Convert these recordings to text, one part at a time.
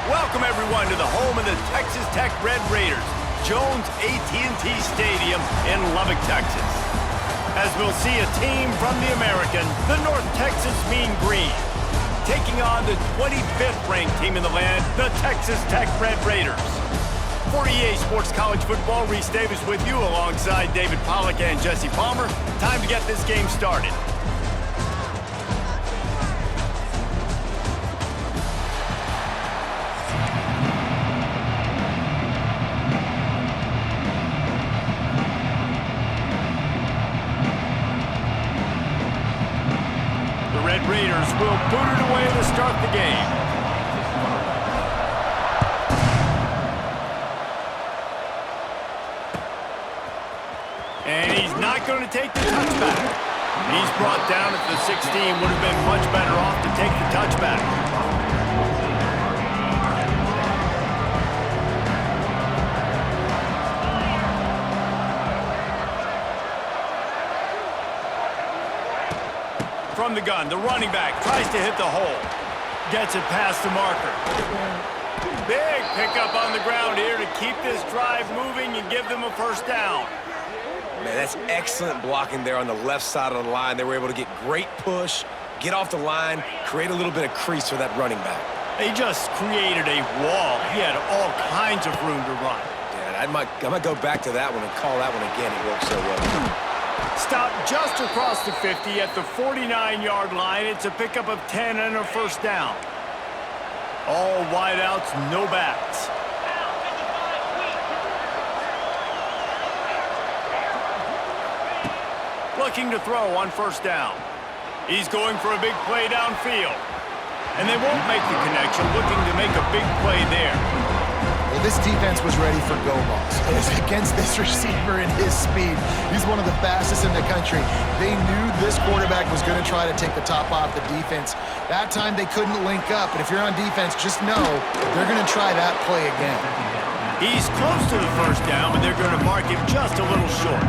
Welcome, everyone, to the home of the Texas Tech Red Raiders, Jones AT&T Stadium in Lubbock, Texas. As we'll see a team from the American, the North Texas Mean Green, taking on the 25th ranked team in the land, the Texas Tech Red Raiders. For EA Sports College Football, Reese Davis with you alongside David Pollack and Jesse Palmer. Time to get this game started. Raiders will boot it away to start the game. And he's not going to take the touchback. He's brought down at the 16. Would have been much better off to take the touchback. From the gun, the running back tries to hit the hole. Gets it past the marker. Big pickup on the ground here to keep this drive moving and give them a first down. Man, that's excellent blocking there on the left side of the line. They were able to get great push, get off the line, create a little bit of crease for that running back. They just created a wall. He had all kinds of room to run. Yeah, I might go back to that one and call that one again. It worked so well. Stopped just across the 50 at the 49-yard line. It's a pickup of 10 and a first down. All wideouts, no backs. Looking to throw on first down. He's going for a big play downfield. And they won't make the connection, looking to make a big play there. Well, this defense was ready for go balls. It was against this receiver and his speed. He's one of the fastest in the country. They knew this quarterback was going to try to take the top off the defense. That time they couldn't link up, and if you're on defense, just know they're going to try that play again. He's close to the first down, but they're going to mark him just a little short.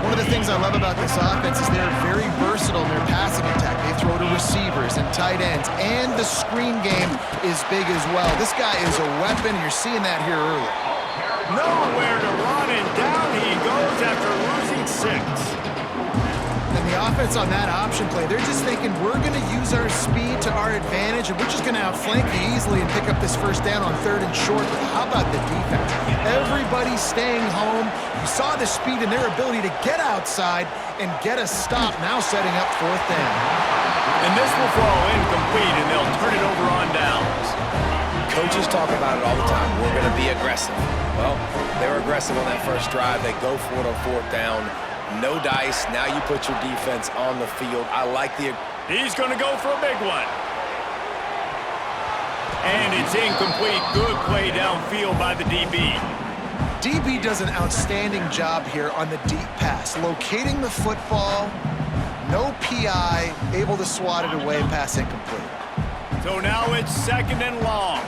One of the things I love about this offense is they're very versatile in their passing attack. They throw to receivers and tight ends, and the screen game is big as well. This guy is a weapon, and you're seeing that here early. Nowhere to run, and down he goes after losing 6. And the offense on that option play, they're just thinking, we're going to use our speed to our advantage, and we're just going to outflank you easily and pick up this first down on 3rd and short. But how about the defense? Everybody's staying home. You saw the speed and their ability to get outside and get a stop, now setting up 4th down. And this will fall incomplete, and they'll turn it over on downs. Coaches talk about it all the time. We're going to be aggressive. Well, they were aggressive on that first drive. They go for it on 4th down. No dice. Now you put your defense on the field. I like the... He's going to go for a big one. And it's incomplete. Good play downfield by the DB. DB does an outstanding job here on the deep pass. Locating the football, no PI, able to swat it away, pass incomplete. So now it's 2nd and long.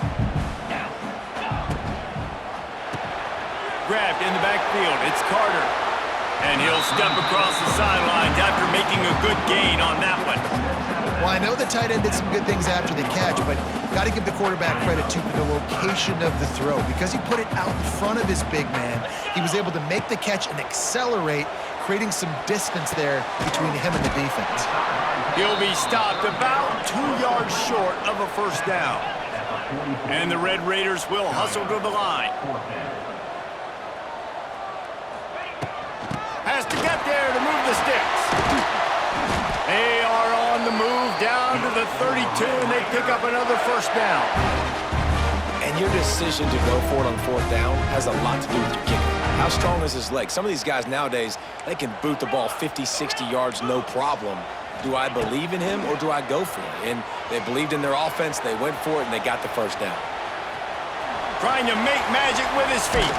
Grabbed in the backfield. It's Carter. And he'll step across the sidelines after making a good gain on that one. Well, I know the tight end did some good things after the catch, but got to give the quarterback credit, too, for the location of the throw. Because he put it out in front of his big man, he was able to make the catch and accelerate, creating some distance there between him and the defense. He'll be stopped about 2 yards short of a first down. And the Red Raiders will hustle to the line. Has to get there to move the sticks. They are on the move down to the 32, and they pick up another first down. And your decision to go for it on 4th down has a lot to do with your kicker. How strong is his leg? Some of these guys nowadays, they can boot the ball 50, 60 yards, no problem. Do I believe in him or do I go for it? And they believed in their offense, they went for it, and they got the first down. Trying to make magic with his feet.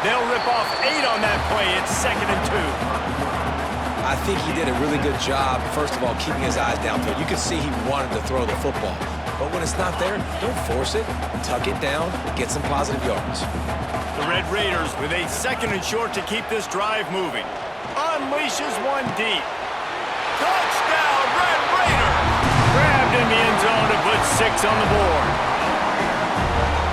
They'll rip off 8 on that play. It's 2nd and 2. I think he did a really good job, first of all, keeping his eyes downfield. You could see he wanted to throw the football. But when it's not there, don't force it. Tuck it down, get some positive yards. The Red Raiders with a 2nd and short to keep this drive moving. Unleashes one deep. Touchdown, Red Raiders! Grabbed in the end zone to put 6 on the board.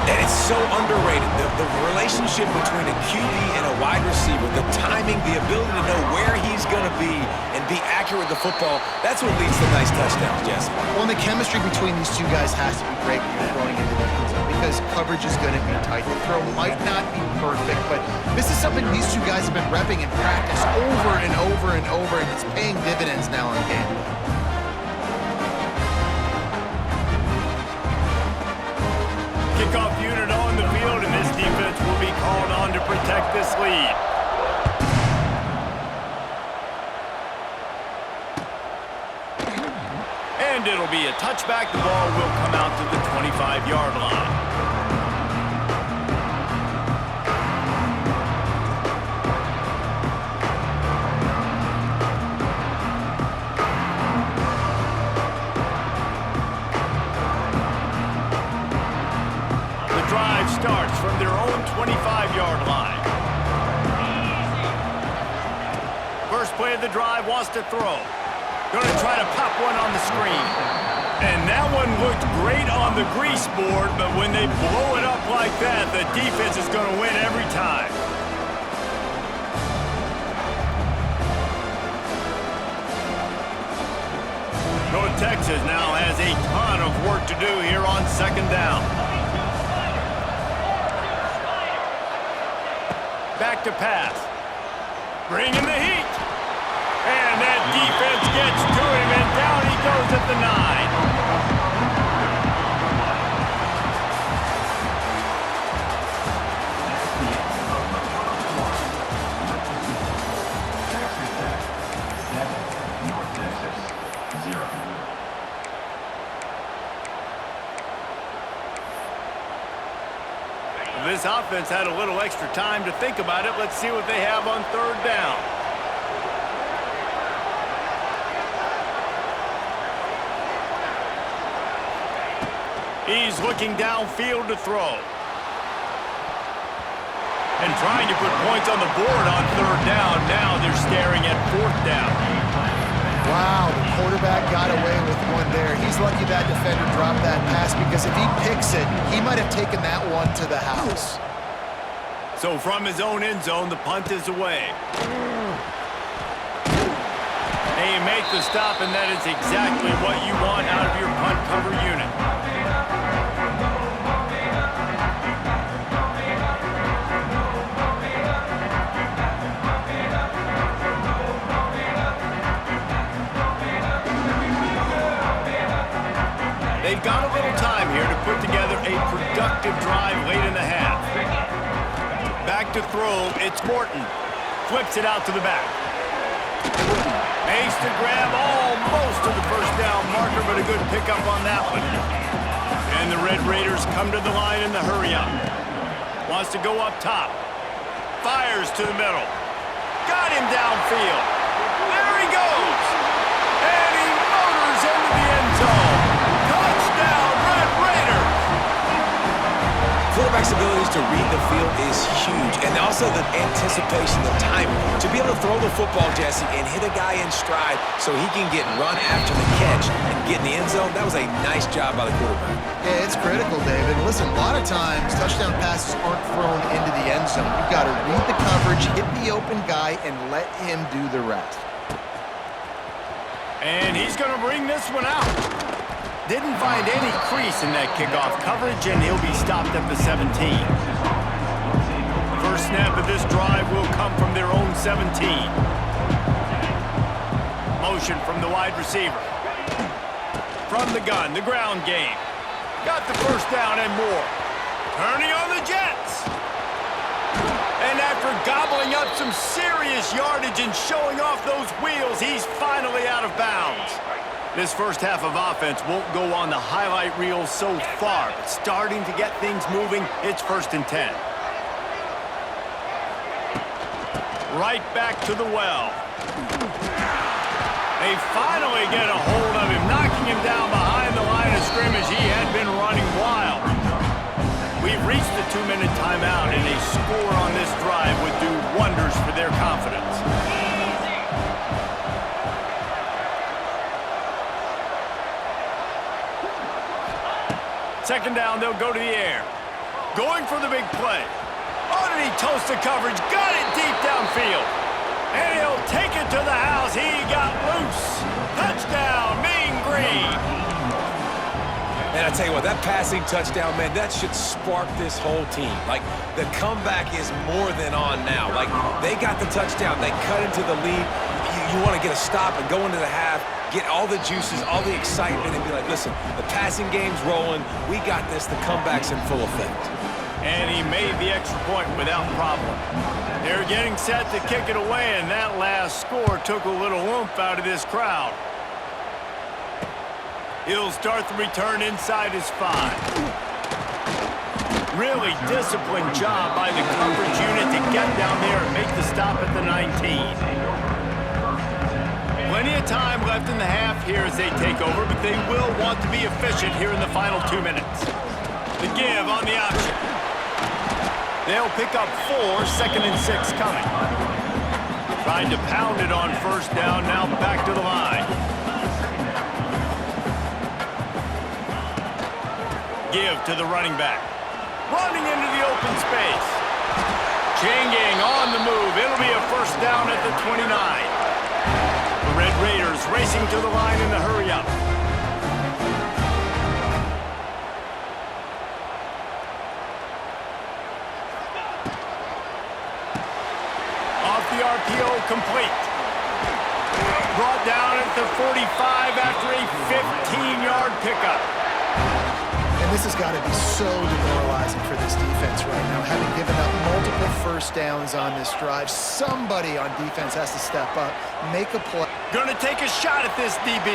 And it's so underrated. The relationship between a QB and a wide receiver, the timing, the ability to know where he's going to be and be accurate with the football, that's what leads to nice touchdowns, Jesse. Well, and the chemistry between these two guys has to be great when you're throwing into the end zone because coverage is going to be tight. The throw might not be perfect, but this is something these two guys have been repping in practice over and over and over, and it's paying dividends now in game. Kickoff unit on the field, and this defense will be called on to protect this lead. And it'll be a touchback. The ball will come out to the 25-yard line. Starts from their own 25-yard line. First play of the drive, wants to throw. Going to try to pop one on the screen. And that one looked great on the grease board, but when they blow it up like that, the defense is going to win every time. North Texas now has a ton of work to do here on 2nd down. Back to pass. Bringing the heat. And that defense gets to him, and down he goes at the 9. This offense had a little extra time to think about it. Let's see what they have on 3rd down. He's looking downfield to throw. And trying to put points on the board on 3rd down. Now they're staring at 4th down. Wow, the quarterback got away with one there. He's lucky that defender dropped that pass because if he picks it, he might have taken that one to the house. So from his own end zone, the punt is away. They make the stop, and that is exactly what you want out of your punt cover unit. They've got a little time here to put together a productive drive late in the half. Back to throw, it's Morton. Flips it out to the back. Makes the grab almost to the 1st down marker, but a good pickup on that one. And the Red Raiders come to the line in the hurry-up. Wants to go up top. Fires to the middle. Got him downfield. There he goes. And he motors into the end zone. Touchdown, Red Raiders! Quarterback's abilities to read the field is huge, and also the anticipation, the timing. To be able to throw the football, Jesse, and hit a guy in stride so he can get run after the catch and get in the end zone, that was a nice job by the quarterback. Yeah, it's critical, David. Listen, a lot of times touchdown passes aren't thrown into the end zone. You've got to read the coverage, hit the open guy, and let him do the rest. And he's going to bring this one out. Didn't find any crease in that kickoff coverage, and he'll be stopped at the 17. First snap of this drive will come from their own 17. Motion from the wide receiver. From the gun, the ground game. Got the first down and more. Turning on the Jets. And after gobbling up some serious yardage and showing off those wheels, he's finally out of bounds. This first half of offense won't go on the highlight reel so far, but starting to get things moving, it's 1st and 10. Right back to the well. They finally get a hold of him, knocking him down behind the line of scrimmage. He had been running wild. We've reached the 2-minute timeout, and a score on this drive would do wonders for their confidence. Second down, they'll go to the air. Going for the big play. Underneath toast the coverage, got it deep downfield. And he'll take it to the house. He got loose. Touchdown, Mean Green. And I tell you what, that passing touchdown, man, that should spark this whole team. Like, the comeback is more than on now. Like, they got the touchdown. They cut into the lead. You want to get a stop and go into the half, get all the juices, all the excitement, and be like, listen, the passing game's rolling. We got this. The comeback's in full effect. And he made the extra point without problem. They're getting set to kick it away, and that last score took a little oomph out of this crowd. He'll start the return inside his 5. Really disciplined job by the coverage unit to get down there and make the stop at the 19. Plenty of time left in the half here as they take over, but they will want to be efficient here in the final 2 minutes. The give on the option. They'll pick up 4, 2nd and 6 coming. Trying to pound it on 1st down, now back to the line. Give to the running back. Running into the open space. Changing on the move. It'll be a 1st down at the 29. The Red Raiders racing to the line in the hurry-up. Off the RPO, complete. Brought down at the 45 after a 15-yard pickup. And this has got to be so demoralizing for this defense right now. Having given up multiple 1st downs on this drive, somebody on defense has to step up, make a play. Gonna take a shot at this DB.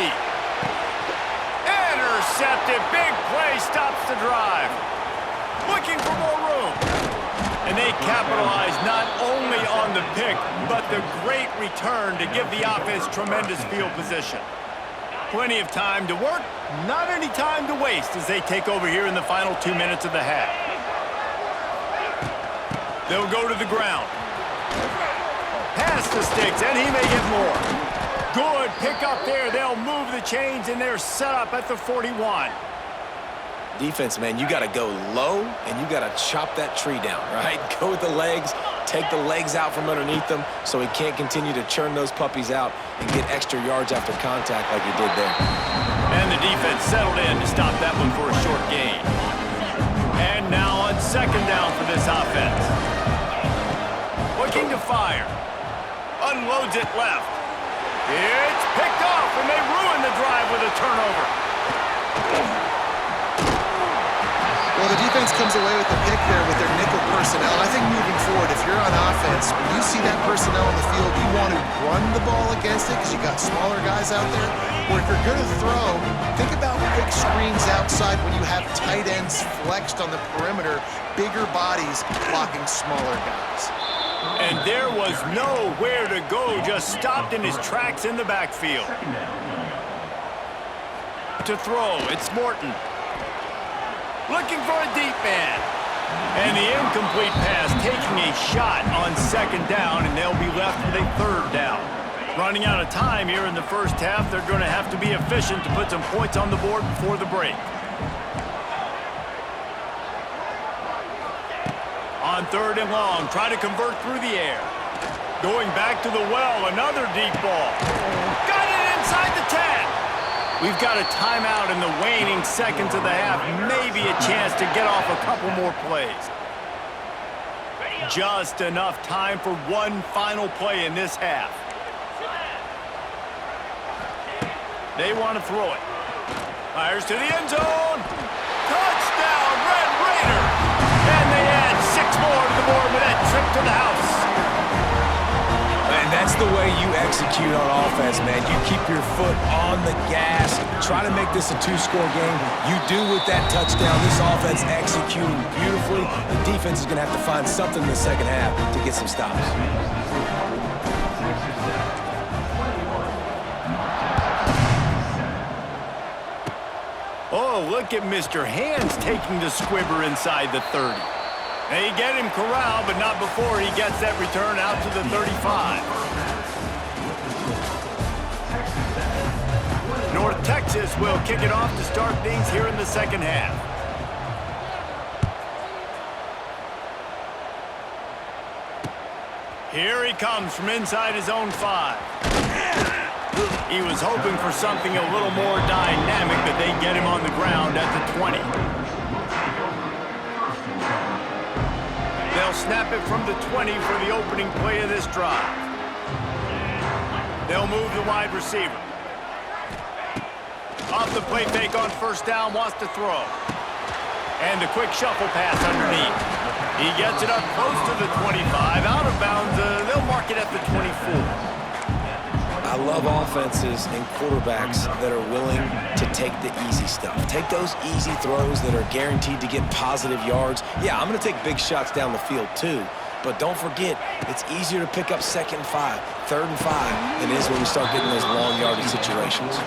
Intercepted. Big play stops the drive. Looking for more room. And they capitalize not only on the pick, but the great return to give the offense tremendous field position. Plenty of time to work, not any time to waste as they take over here in the final 2 minutes of the half. They'll go to the ground. Pass the sticks, and he may get more. Good pick up there. They'll move the chains, and they're set up at the 41. Defense, man, you got to go low, and you got to chop that tree down, right? Go with the legs, take the legs out from underneath them so he can't continue to churn those puppies out and get extra yards after contact like he did there. And the defense settled in to stop that one for a short gain. And now on 2nd down for this offense. Looking to fire. Unloads it left. It's picked off, and they ruin the drive with a turnover. Well, the defense comes away with the pick there with their nickel personnel. I think moving forward, if you're on offense, when you see that personnel on the field, you want to run the ball against it because you got smaller guys out there. Or if you're going to throw, think about quick screens outside when you have tight ends flexed on the perimeter, bigger bodies blocking smaller guys. And there was nowhere to go, just stopped in his tracks in the backfield. To throw, it's Morton. Looking for a deep man. And the incomplete pass taking a shot on 2nd down, and they'll be left with a 3rd down. Running out of time here in the first half, they're going to have to be efficient to put some points on the board before the break. On 3rd and long, try to convert through the air. Going back to the well, another deep ball. Got it inside the 10. We've got a timeout in the waning seconds of the half. Maybe a chance to get off a couple more plays. Just enough time for one final play in this half. They want to throw it. Fires to the end zone. Touchdown, Red Raiders! And they add 6 more to the board with a trip to the house. And that's the way you execute on offense, man. You keep your foot on the gas. Try to make this a two-score game. You do with that touchdown. This offense executing beautifully. The defense is going to have to find something in the second half to get some stops. Oh, look at Mr. Hands taking the squibber inside the 30. They get him corralled, but not before he gets that return out to the 35. North Texas will kick it off to start things here in the second half. Here he comes from inside his own 5. He was hoping for something a little more dynamic, but they get him on the ground at the 20. They'll snap it from the 20 for the opening play of this drive. They'll move the wide receiver. Off the play fake on first down, wants to throw. And a quick shuffle pass underneath. He gets it up close to the 25, out of bounds. They'll mark it at the 24. I love offenses and quarterbacks that are willing to take the easy stuff. Take those easy throws that are guaranteed to get positive yards. Yeah, I'm going to take big shots down the field too. But don't forget, it's easier to pick up 2nd and 5, 3rd and 5 than it is when we start getting those long yardage situations.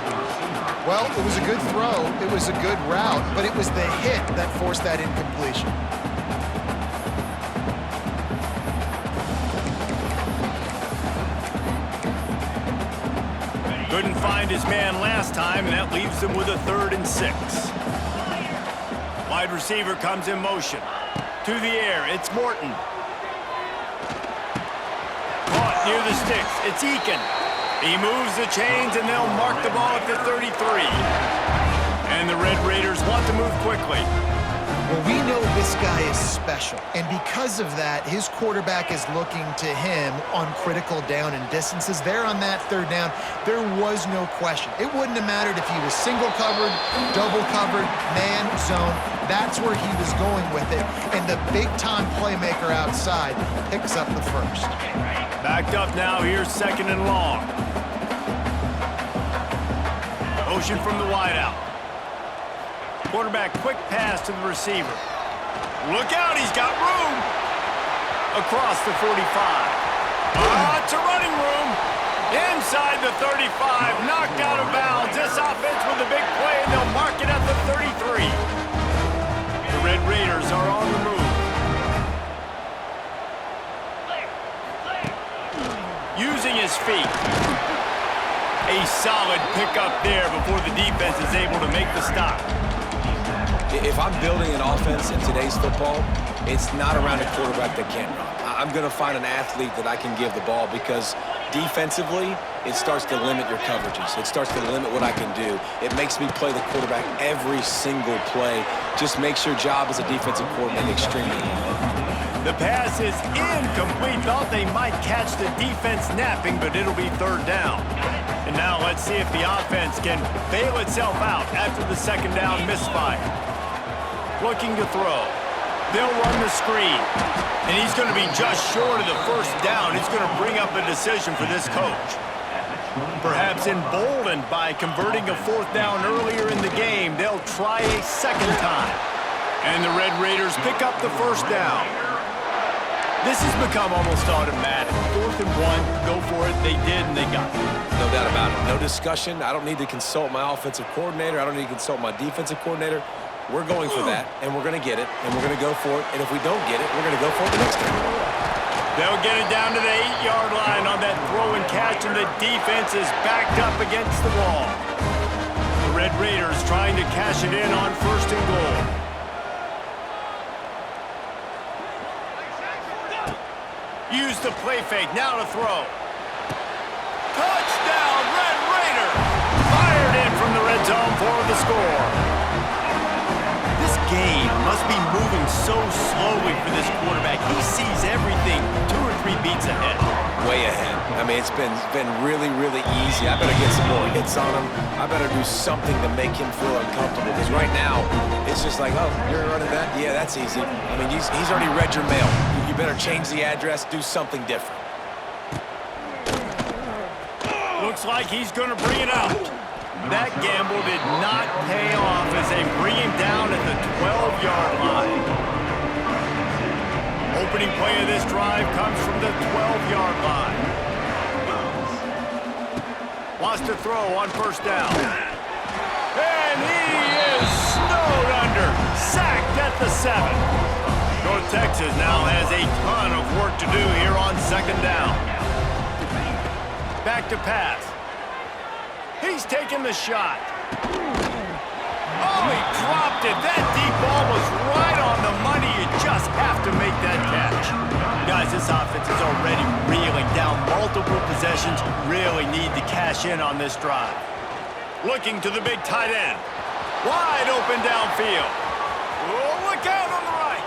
Well, it was a good throw. It was a good route, but it was the hit that forced that incompletion. Couldn't find his man last time, and that leaves him with a 3rd and 6. Wide receiver comes in motion. To the air, it's Morton. Caught near the sticks, it's Eakin. He moves the chains, and they'll mark the ball at the 33. And the Red Raiders want to move quickly. Well, we know this guy is special, and because of that, his quarterback is looking to him on critical down and distances. There on that 3rd down, there was no question. It wouldn't have mattered if he was single covered, double covered, man, zone. That's where he was going with it, and the big-time playmaker outside picks up the first. Backed up now, here's 2nd and long. Motion from the wideout. Quarterback quick pass to the receiver. Look out, he's got room. Across the 45. It's a running room. Inside the 35, knocked out of bounds. This offense with a big play, and they'll mark it at the 33. The Red Raiders are on the move. Using his feet. A solid pickup there before the defense is able to make the stop. If I'm building an offense in today's football, it's not around a quarterback that can't run. I'm going to find an athlete that I can give the ball because defensively, it starts to limit your coverages. It starts to limit what I can do. It makes me play the quarterback every single play. Just makes your job as a defensive coordinator extremely hard. The pass is incomplete. Thought they might catch the defense napping, but it'll be 3rd down. And now let's see if the offense can bail itself out after the 2nd down misfire. Looking to throw. They'll run the screen. And he's going to be just short of the 1st down. It's going to bring up a decision for this coach. Perhaps emboldened by converting a 4th down earlier in the game, they'll try a 2nd time. And the Red Raiders pick up the 1st down. This has become almost automatic. 4th and 1, go for it. They did, and they got it. No doubt about it. No discussion. I don't need to consult my offensive coordinator. I don't need to consult my defensive coordinator. We're going for that, and we're going to get it, and we're going to go for it. And if we don't get it, we're going to go for it the next time. They'll get it down to the 8-yard line on that throw and catch, and the defense is backed up against the wall. The Red Raiders trying to cash it in on 1st and goal. Use the play fake, now to throw. Touchdown, Red Raiders! Fired in from the red zone for the score. This game must be moving so slowly for this quarterback. He sees everything 2 or 3 beats ahead. Way ahead. I mean, it's been really, really easy. I better get some more hits on him. I better do something to make him feel uncomfortable. Because right now, it's just like, oh, you're running that? Yeah, that's easy. I mean, he's already read your mail. You better change the address, do something different. Looks like he's going to bring it out. That gamble did not pay off as they bring him down at the 12-yard line. Opening play of this drive comes from the 12-yard line. Wants to throw on first down. And he is snowed under. Sacked at the 7. North Texas now has a ton of work to do here on second down. Back to pass. He's taking the shot. Oh, he dropped it. That deep ball was right on the money. You just have to make that catch. Guys, this offense is already reeling down multiple possessions. Really need to cash in on this drive. Looking to the big tight end. Wide open downfield. Oh, look out on the right.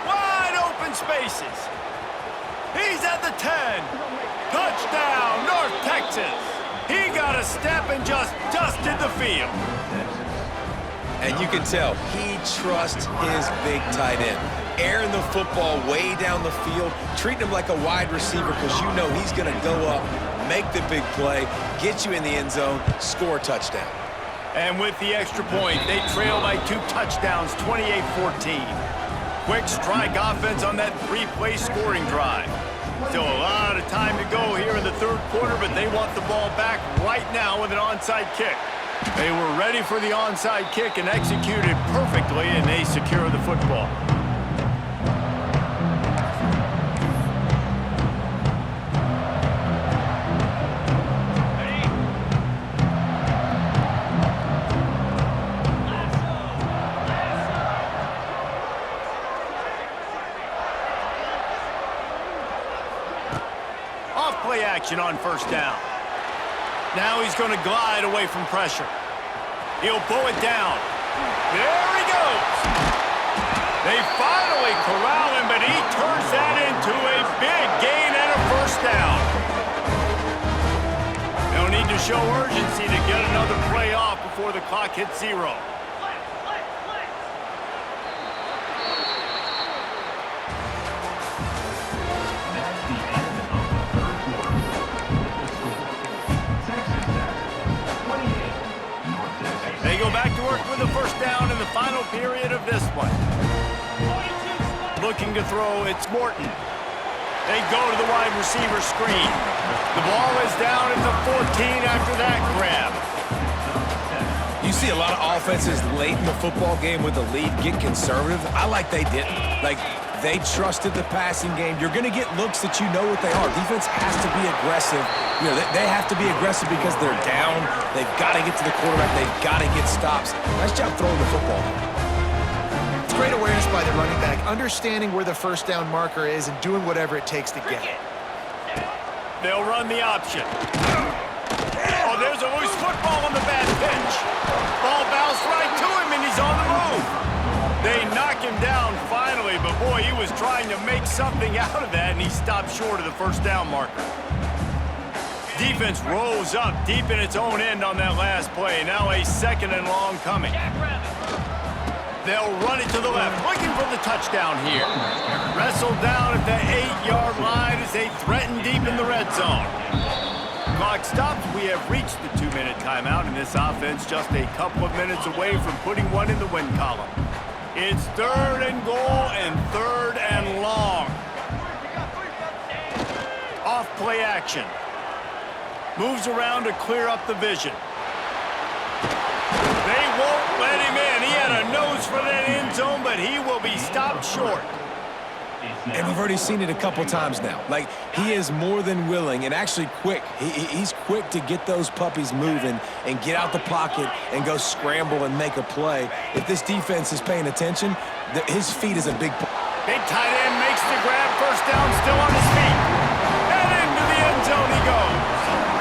Wide open spaces. He's at the 10. Touchdown, North Texas. He got a step and just dusted the field. And you can tell he trusts his big tight end. Airing the football way down the field, treating him like a wide receiver because you know he's going to go up, make the big play, get you in the end zone, score a touchdown. And with the extra point, they trail by 2 touchdowns, 28-14. Quick strike offense on that 3-play scoring drive. Still a lot of time to go here in the third quarter, but they want the ball back right now with an onside kick. They were ready for the onside kick and executed perfectly, and they secure the football. Off-play action on first down. Now he's going to glide away from pressure. He'll pull it down. There he goes. They finally corral him, but he turns that into a big gain and a first down. They'll need to show urgency to get another play off before the clock hits 0. They go back to work with a first down in the final period of this one. Looking to throw, it's Morton. They go to the wide receiver screen. The ball is down at the 14 after that grab. You see a lot of offenses late in the football game with the lead get conservative. I like they didn't. Like, they trusted the passing game. You're going to get looks that you know what they are. Defense has to be aggressive. You know, they have to be aggressive because they're down. They've got to get to the quarterback. They've got to get stops. Nice job throwing the football. It's great awareness by the running back, understanding where the first down marker is and doing whatever it takes to get it. They'll run the option. Oh, there's a loose football on the bad pitch. Ball bounced right to him, and he's on the move. They knock him down finally, but boy, he was trying to make something out of that, and he stopped short of the first down marker. Defense rolls up deep in its own end on that last play. Now a second and long coming. They'll run it to the left, looking for the touchdown here. Wrestled down at the 8-yard line as they threaten deep in the red zone. Clock stops. We have reached the 2-minute timeout, and this offense just a couple of minutes away from putting one in the win column. It's 3rd and goal and 3rd and long. Off play action. Moves around to clear up the vision. They won't let him in. He had a nose for that end zone, but he will be stopped short. And we've already seen it a couple times now. Like, he is more than willing and actually quick. He's quick to get those puppies moving and get out the pocket and go scramble and make a play. If this defense is paying attention, his feet is a big part. Big tight end makes the grab. First down, still on his feet. And into the end zone he goes.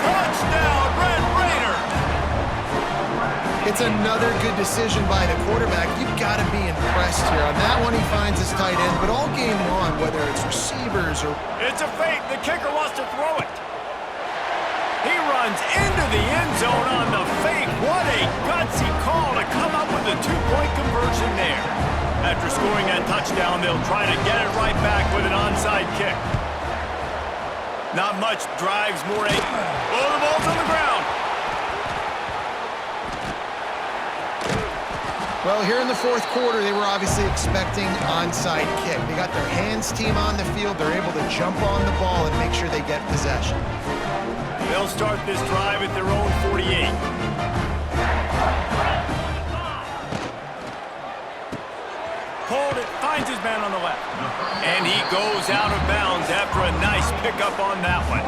Touchdown, Red Raiders! It's another good decision by the quarterback. You've got to be impressed here. On that one, he finds his tight end, but all game long, whether it's receivers or... It's a fake. The kicker wants to throw it. He runs into the end zone on the fake. What a gutsy call to come up with a 2-point conversion there. after scoring that touchdown, they'll try to get it right back with an onside kick. Not much drives more. Oh, the ball's on the ground. Well, here in the fourth quarter, they were obviously expecting onside kick. They got their hands team on the field. They're able to jump on the ball and make sure they get possession. They'll start this drive at their own 48. Pulled it, finds his man on the left. And he goes out of bounds after a nice pickup on that one.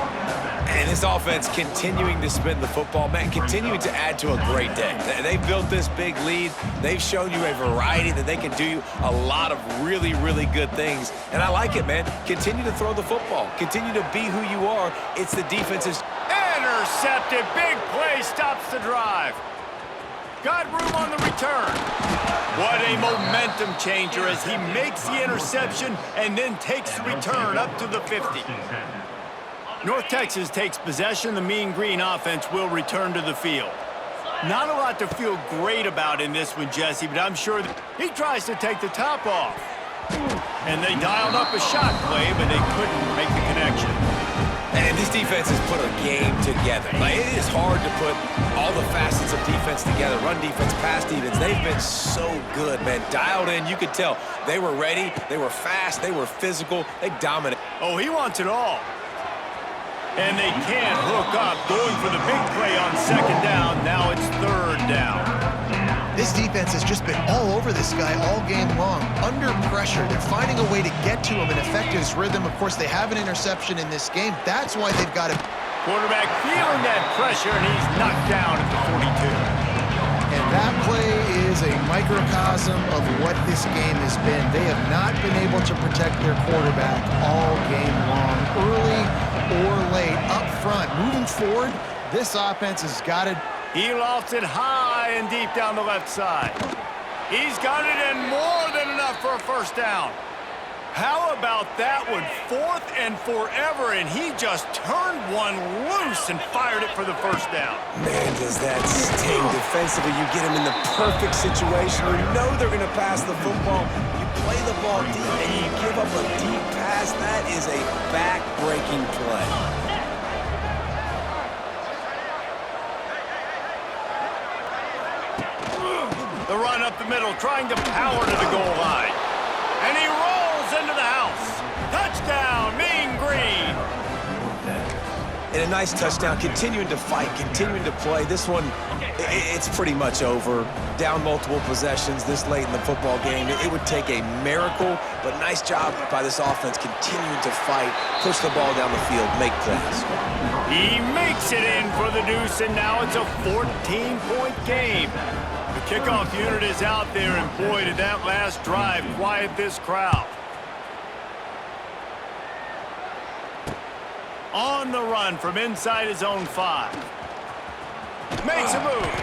And this offense continuing to spin the football, man, continuing to add to a great day. They've built this big lead. They've shown you a variety that they can do a lot of really, really good things. And I like it, man. Continue to throw the football. Continue to be who you are. It's the defense's... Intercepted. Big play stops the drive. Got room on the return. What a momentum changer as he makes the interception and then takes the return up to the 50. North Texas takes possession. The Mean Green offense will return to the field. Not a lot to feel great about in this one, Jesse, but I'm sure that he tries to take the top off. And they dialed up a shot play, but they couldn't make the connection. And this defense has put a game together. Like, it is hard to put all the facets of defense together. Run defense, pass defense. They've been so good, man. Dialed in. You could tell they were ready. They were fast. They were physical. They dominated. Oh, he wants it all. And they can't hook up. Going for the big play on second down. Now it's third down. This defense has just been all over this guy all game long. Under pressure, they're finding a way to get to him and affect his rhythm. Of course, they have an interception in this game. That's why they've got to... Quarterback feeling that pressure, and he's knocked down at the 42. And that play is a microcosm of what this game has been. They have not been able to protect their quarterback all game long, early or late, up front. Moving forward, this offense has got to... He lofts it high and deep down the left side. He's got it in more than enough for a first down. How about that one? 4th and forever, and he just turned one loose and fired it for the first down. Man, does that sting defensively. You get them in the perfect situation. You know they're going to pass the football. You play the ball deep, and you give up a deep pass. That is a back-breaking play. The run up the middle, trying to power to the goal line. And he rolls into the house. Touchdown, Mean Green. And a nice touchdown, continuing to fight, continuing to play. This one, it's pretty much over. Down multiple possessions this late in the football game. It would take a miracle, but nice job by this offense continuing to fight, push the ball down the field, make plays. He makes it in for the deuce, and now it's a 14-point game. The kickoff unit is out there, and boy, did that last drive quiet this crowd. On the run from inside his own 5. Makes a move.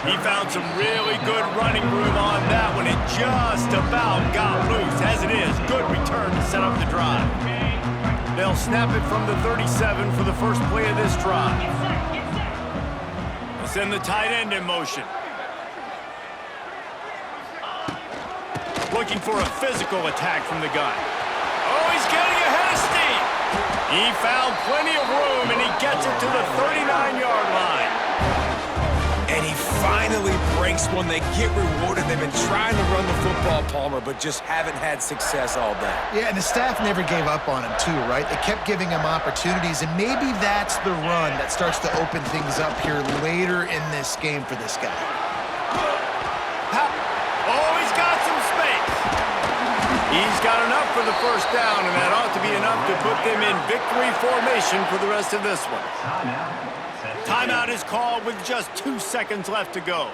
He found some really good running room on that one. It just about got loose. As it is, good return to set up the drive. They'll snap it from the 37 for the first play of this drive. They'll send the tight end in motion. Looking for a physical attack from the gun. Oh, he's getting ahead of steam. He found plenty of room, and he gets it to the 39-yard line. And he finally breaks one. They get rewarded. They've been trying to run the football, Palmer, but just haven't had success all day. Yeah, and the staff never gave up on him, too, right? They kept giving him opportunities, and maybe that's the run that starts to open things up here later in this game for this guy. Oh, he's got some space. He's got enough for the first down, and that ought to be enough to put them in victory formation for the rest of this one. Timeout is called with just 2 seconds left to go.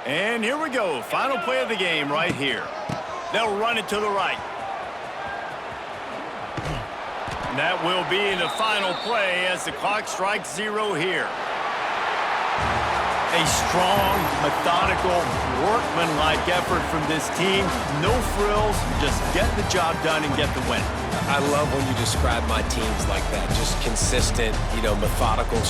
And here we go. Final play of the game right here. They'll run it to the right. And that will be the final play as the clock strikes 0 here. A strong, methodical, workmanlike effort from this team. No frills, just get the job done and get the win. I love when you describe my teams like that. Just consistent, methodical.